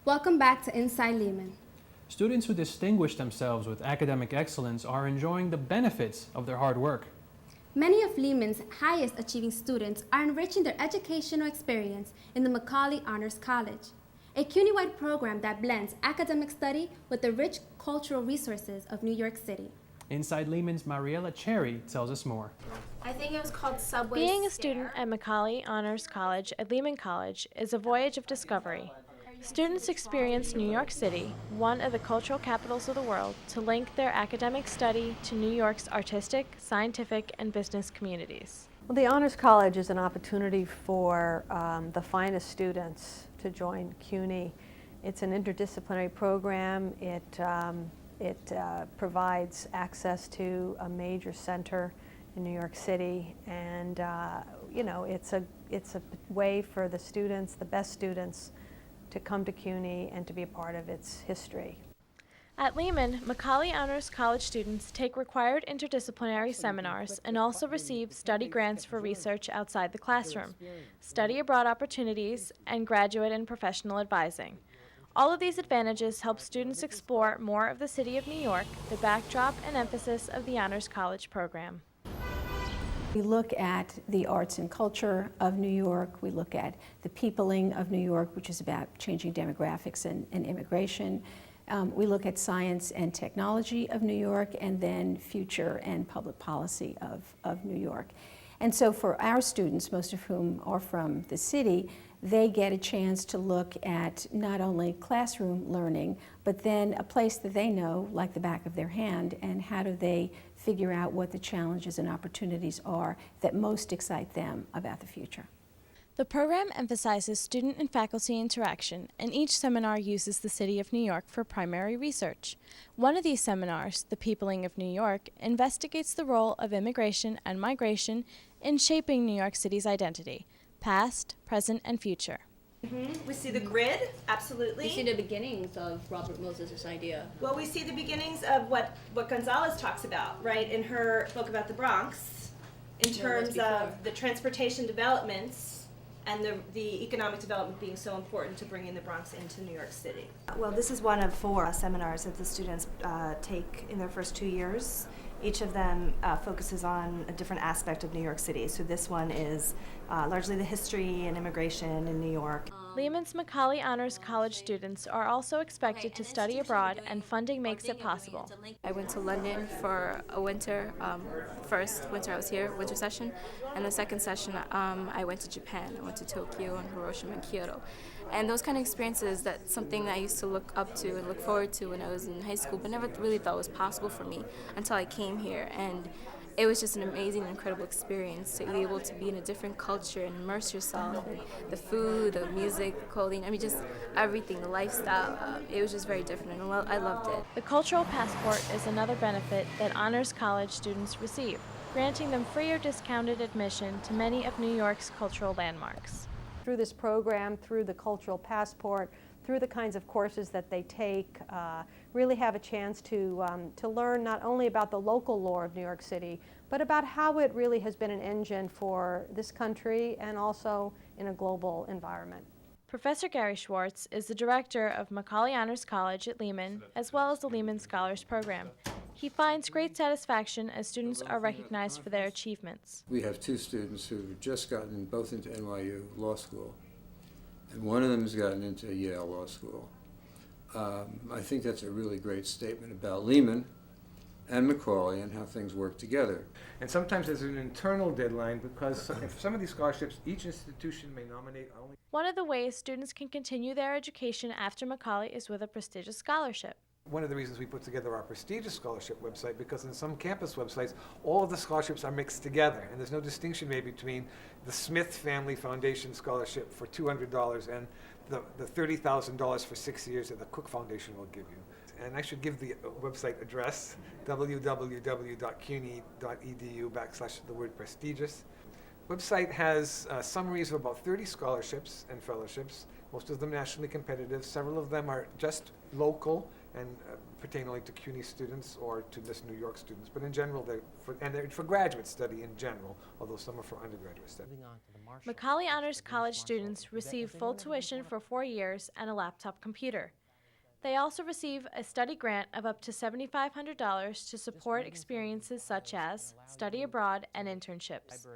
Welcome back to Inside Lehman. Students who distinguish themselves with academic excellence are enjoying the benefits of their hard work. Many of Lehman's highest achieving students are enriching their educational experience in the Macaulay Honors College, a CUNY-wide program that blends academic study with the rich cultural resources of New York City. Inside Lehman's Mariela Cherry tells us more. I think it was called Subway Being a Stare. student at Macaulay Honors College at Lehman College is a voyage of discovery. Students experience New York City, one of the cultural capitals of the world, to link their academic study to New York's artistic, scientific, and business communities. Well, the Honors College is an opportunity for the finest students to join CUNY. It's an interdisciplinary program. It provides access to a major center in New York City, and it's a way for the students, the best students, to come to CUNY and to be a part of its history. At Lehman, Macaulay Honors College students take required interdisciplinary seminars and also receive study grants for research outside the classroom, study abroad opportunities, and graduate and professional advising. All of these advantages help students explore more of the city of New York, the backdrop and emphasis of the Honors College program. We look at the arts and culture of New York. We look at the peopling of New York, which is about changing demographics and immigration. We look at science and technology of New York, and then future and public policy of New York. And so for our students, most of whom are from the city, they get a chance to look at not only classroom learning, but then a place that they know like the back of their hand, and how do they figure out what the challenges and opportunities are that most excite them about the future. The program emphasizes student and faculty interaction, and each seminar uses the city of New York for primary research. One of these seminars, The Peopling of New York, investigates the role of immigration and migration in shaping New York City's identity, past, present, and future. We see the grid, absolutely. We see the beginnings of Robert Moses' idea. Well, we see the beginnings of what Gonzalez talks about, right, in her book about the Bronx, in terms of the transportation developments and the economic development being so important to bringing the Bronx into New York City. Well, this is one of 4 seminars that the students take in their first 2 years. Each of them focuses on a different aspect of New York City. So this one is largely the history and immigration in New York. Lehman's Macaulay Honors College students are also expected to study abroad, and funding makes it possible. I went to London for a winter, first winter I was here, winter session, and the second session I went to Japan. I went to Tokyo and Hiroshima and Kyoto. And those kind of experiences, that's something that I used to look up to and look forward to when I was in high school, but never really thought was possible for me until I came here. And it was just an amazing, incredible experience to be able to be in a different culture and immerse yourself in the food, the music, the clothing, I mean just everything, the lifestyle. It was just very different, and I loved it. The Cultural Passport is another benefit that Honors College students receive, granting them free or discounted admission to many of New York's cultural landmarks. Through this program, through the Cultural Passport, through the kinds of courses that they take, really have a chance to learn not only about the local lore of New York City, but about how it really has been an engine for this country and also in a global environment. Professor Gary Schwartz is the director of Macaulay Honors College at Lehman, as well as the Lehman Scholars Program. He finds great satisfaction as students are recognized for their achievements. We have 2 students who've just gotten both into NYU Law School, and one of them has gotten into Yale Law School. I think that's a really great statement about Lehman and Macaulay and how things work together. And sometimes there's an internal deadline because for some of these scholarships, each institution may nominate only. One of the ways students can continue their education after Macaulay is with a prestigious scholarship. One of the reasons we put together our prestigious scholarship website, because in some campus websites, all of the scholarships are mixed together, and there's no distinction made between the Smith Family Foundation Scholarship for $200 and the $30,000 for 6 years that the Cook Foundation will give you. And I should give the website address, www.cuny.edu/prestigious. Website has summaries of about 30 scholarships and fellowships, most of them nationally competitive. Several of them are just local and pertain only to CUNY students or to just New York students. But in general, they're for graduate study in general, although some are for undergraduate study. Moving on to the Macaulay Honors College students receive full tuition for 4 years and a laptop computer. They also receive a study grant of up to $7,500 to support experiences such as study abroad and internships.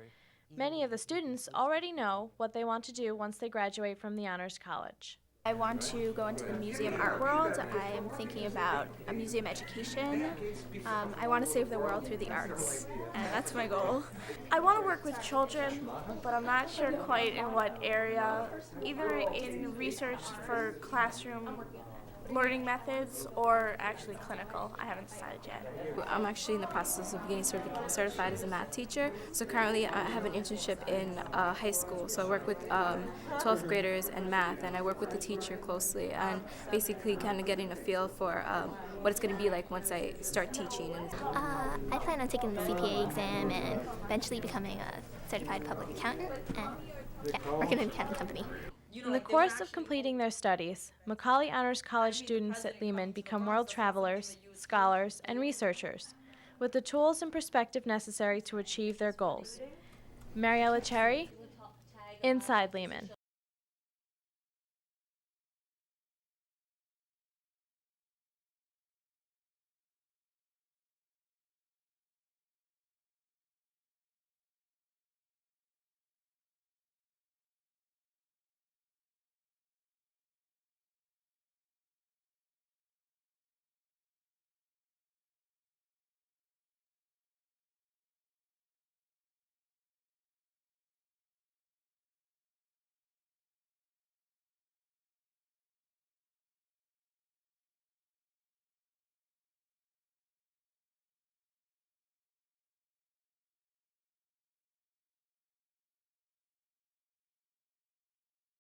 Many of the students already know what they want to do once they graduate from the Honors College. I want to go into the museum art world. I am thinking about a museum education. I want to save the world through the arts, and that's my goal. I want to work with children, but I'm not sure quite in what area, either in research for classroom learning methods or actually clinical. I haven't decided yet. I'm actually in the process of getting certified as a math teacher. So currently I have an internship in high school. So I work with 12th graders and math, and I work with the teacher closely and basically kind of getting a feel for what it's going to be like once I start teaching. I plan on taking the CPA exam and eventually becoming a certified public accountant and work in an accounting company. In the course of completing their studies, Macaulay Honors College students at Lehman become world travelers, scholars, and researchers, with the tools and perspective necessary to achieve their goals. Mariella Cherry, Inside Lehman.